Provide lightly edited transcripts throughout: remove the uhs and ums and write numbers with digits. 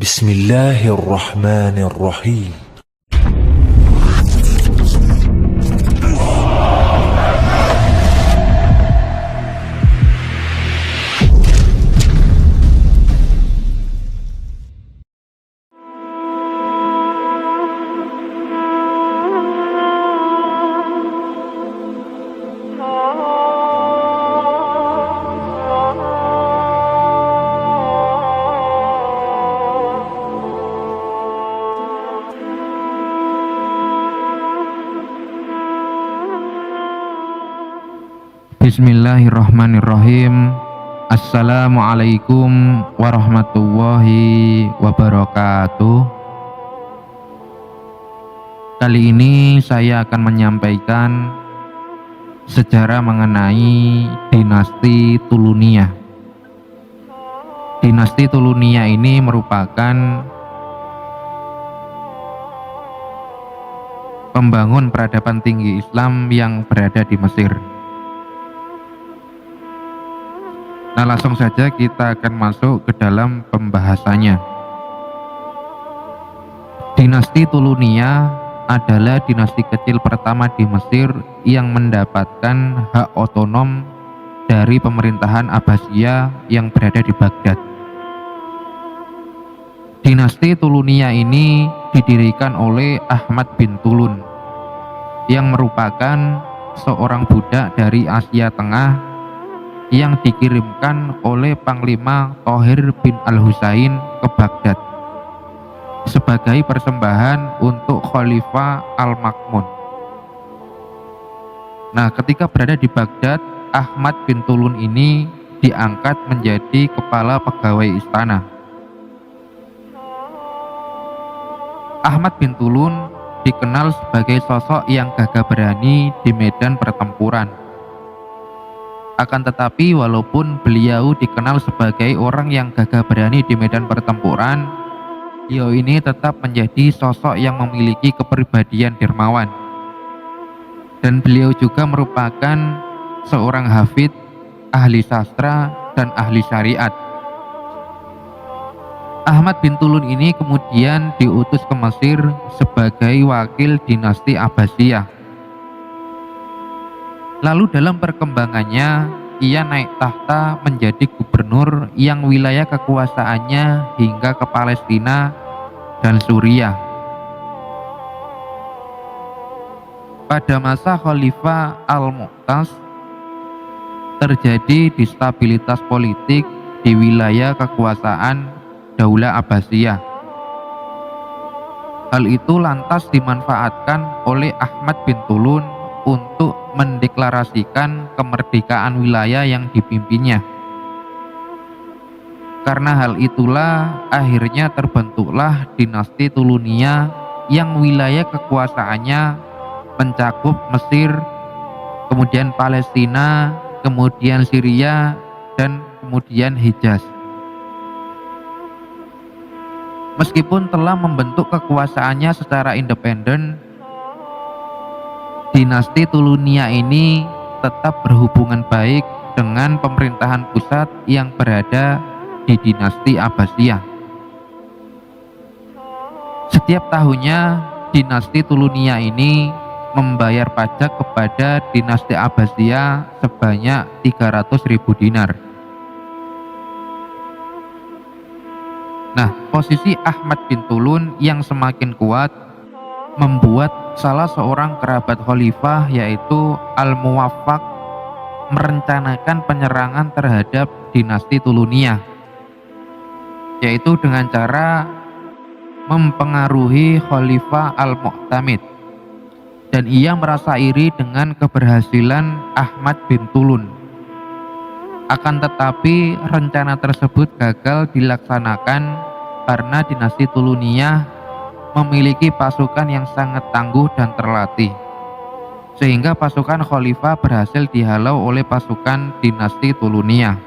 بسم الله الرحمن الرحيم. Bismillahirrahmanirrahim. Assalamualaikum warahmatullahi wabarakatuh. Kali ini saya akan menyampaikan sejarah mengenai dinasti Tuluniyah. Dinasti Tuluniyah ini merupakan pembangun peradaban tinggi Islam yang berada di Mesir. Nah, langsung saja kita akan masuk ke dalam pembahasannya. Dinasti Tuluniyah adalah dinasti kecil pertama di Mesir yang mendapatkan hak otonom dari pemerintahan Abbasiyah yang berada di Baghdad. Dinasti Tuluniyah ini didirikan oleh Ahmad bin Tulun yang merupakan seorang budak dari Asia Tengah yang dikirimkan oleh Panglima Thohir bin Al-Husain ke Baghdad sebagai persembahan untuk Khalifah Al-Ma'mun. Nah, ketika berada di Baghdad, Ahmad bin Tulun ini diangkat menjadi kepala pegawai istana. Ahmad bin Tulun dikenal sebagai sosok yang gagah berani di medan pertempuran. Akan tetapi walaupun beliau dikenal sebagai orang yang gagah berani di medan pertempuran, beliau ini tetap menjadi sosok yang memiliki kepribadian dermawan. Dan beliau juga merupakan seorang hafid, ahli sastra, dan ahli syariat. Ahmad bin Tulun ini kemudian diutus ke Mesir sebagai wakil dinasti Abbasiyah. Lalu dalam perkembangannya, ia naik tahta menjadi gubernur yang wilayah kekuasaannya hingga ke Palestina dan Suriah. Pada masa Khalifah Al-Mu'tas, terjadi destabilitas politik di wilayah kekuasaan Daulah Abbasiyah. Hal itu lantas dimanfaatkan oleh Ahmad bin Tulun untuk mendeklarasikan kemerdekaan wilayah yang dipimpinnya. Karena hal itulah akhirnya terbentuklah dinasti Tuluniyah yang wilayah kekuasaannya mencakup Mesir, kemudian Palestina, kemudian Syria, dan kemudian Hijaz. Meskipun telah membentuk kekuasaannya secara independen, dinasti Tuluniyah ini tetap berhubungan baik dengan pemerintahan pusat yang berada di dinasti Abbasiyah. Setiap tahunnya dinasti Tuluniyah ini membayar pajak kepada dinasti Abbasiyah sebanyak 300.000 dinar. Nah, posisi Ahmad bin Tulun yang semakin kuat membuat salah seorang kerabat khalifah yaitu Al-Muwaffaq merencanakan penyerangan terhadap dinasti Tuluniyah, yaitu dengan cara mempengaruhi Khalifah Al-Mu'tamid, dan ia merasa iri dengan keberhasilan Ahmad bin Tulun. Akan tetapi rencana tersebut gagal dilaksanakan karena dinasti Tuluniyah memiliki pasukan yang sangat tangguh dan terlatih, sehingga pasukan khalifah berhasil dihalau oleh pasukan dinasti Tuluniyah.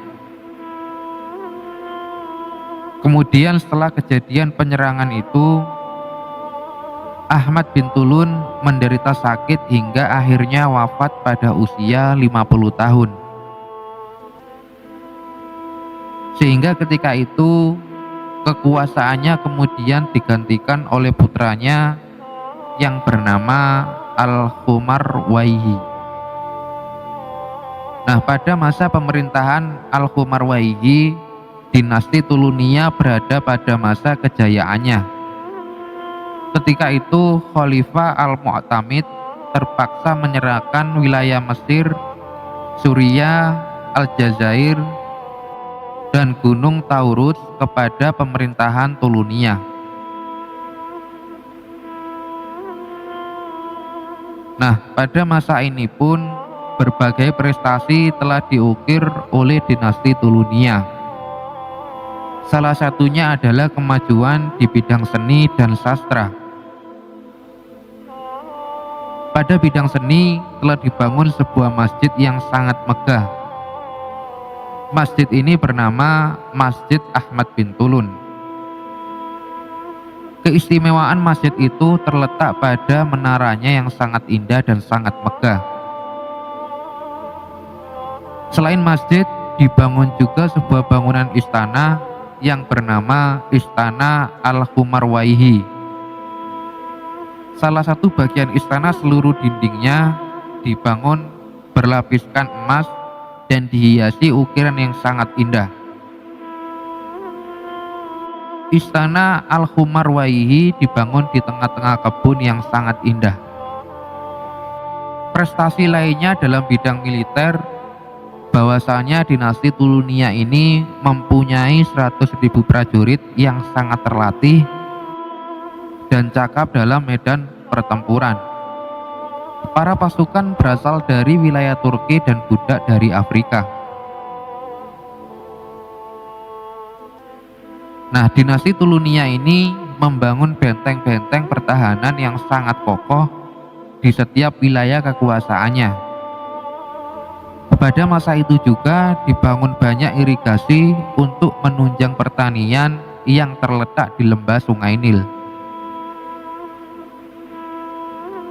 Kemudian setelah kejadian penyerangan itu, Ahmad bin Tulun menderita sakit hingga akhirnya wafat pada usia 50 tahun. Sehingga ketika itu Kekuasaannya kemudian digantikan oleh putranya yang bernama Al-Khumarwaihi. Nah, pada masa pemerintahan Al-Khumarwaihi, dinasti Tulunia berada pada masa kejayaannya. Ketika itu Khalifah Al-Mu'tamid terpaksa menyerahkan wilayah Mesir, Suriah, Aljazair, dan Gunung Taurus kepada pemerintahan Tulunia. Nah, pada masa ini pun berbagai prestasi telah diukir oleh dinasti Tulunia. Salah satunya adalah kemajuan di bidang seni dan sastra. Pada bidang seni telah dibangun sebuah masjid yang sangat megah. Masjid ini bernama Masjid Ahmad bin Tulun. Keistimewaan masjid itu terletak pada menaranya yang sangat indah dan sangat megah. Selain masjid, dibangun juga sebuah bangunan istana yang bernama Istana Al-Khumarwaihi. Salah satu bagian istana seluruh dindingnya dibangun berlapiskan emas dan dihiasi ukiran yang sangat indah. Istana Al-Khumarwaihi dibangun di tengah-tengah kebun yang sangat indah. Prestasi lainnya dalam bidang militer, bahwasanya dinasti Tulunia ini mempunyai 100.000 prajurit yang sangat terlatih dan cakap dalam medan pertempuran. Para pasukan berasal dari wilayah Turki dan budak dari Afrika. Nah, dinasti Tulunia ini membangun benteng-benteng pertahanan yang sangat kokoh di setiap wilayah kekuasaannya. Pada masa itu juga dibangun banyak irigasi untuk menunjang pertanian yang terletak di lembah Sungai Nil.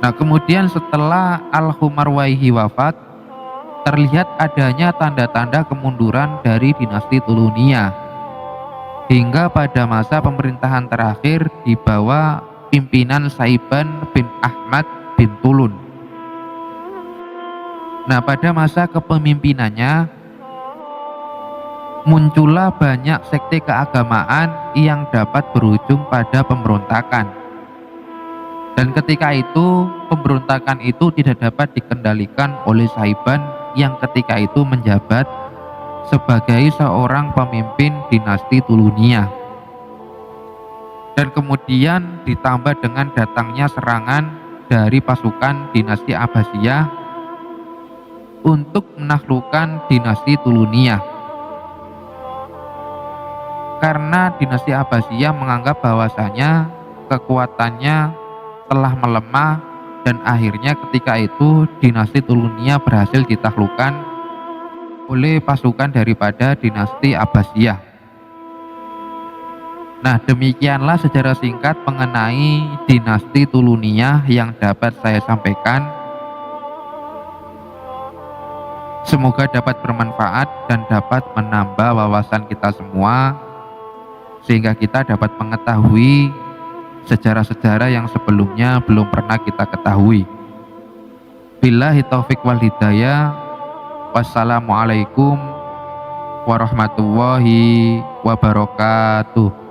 Nah, kemudian setelah Al-Khumarwaihi wafat, terlihat adanya tanda-tanda kemunduran dari dinasti Tulunia. Hingga pada masa pemerintahan terakhir di bawah pimpinan Saiban bin Ahmad bin Tulun. Nah, pada masa kepemimpinannya muncullah banyak sekte keagamaan yang dapat berujung pada pemberontakan. Dan ketika itu, pemberontakan itu tidak dapat dikendalikan oleh Saiban yang ketika itu menjabat sebagai seorang pemimpin dinasti Tulunia. Dan kemudian ditambah dengan datangnya serangan dari pasukan dinasti Abbasiyah untuk menaklukkan dinasti Tulunia. Karena dinasti Abbasiyah menganggap bahwasanya kekuatannya telah melemah, dan akhirnya ketika itu dinasti Tulunia berhasil ditaklukkan oleh pasukan daripada dinasti Abbasiyah. Nah, demikianlah sejarah singkat mengenai dinasti Tulunia yang dapat saya sampaikan. Semoga dapat bermanfaat dan dapat menambah wawasan kita semua, sehingga kita dapat mengetahui sejarah-sejarah yang sebelumnya belum pernah kita ketahui. Billahi taufik wal hidayah. Wassalamualaikum warahmatullahi wabarakatuh.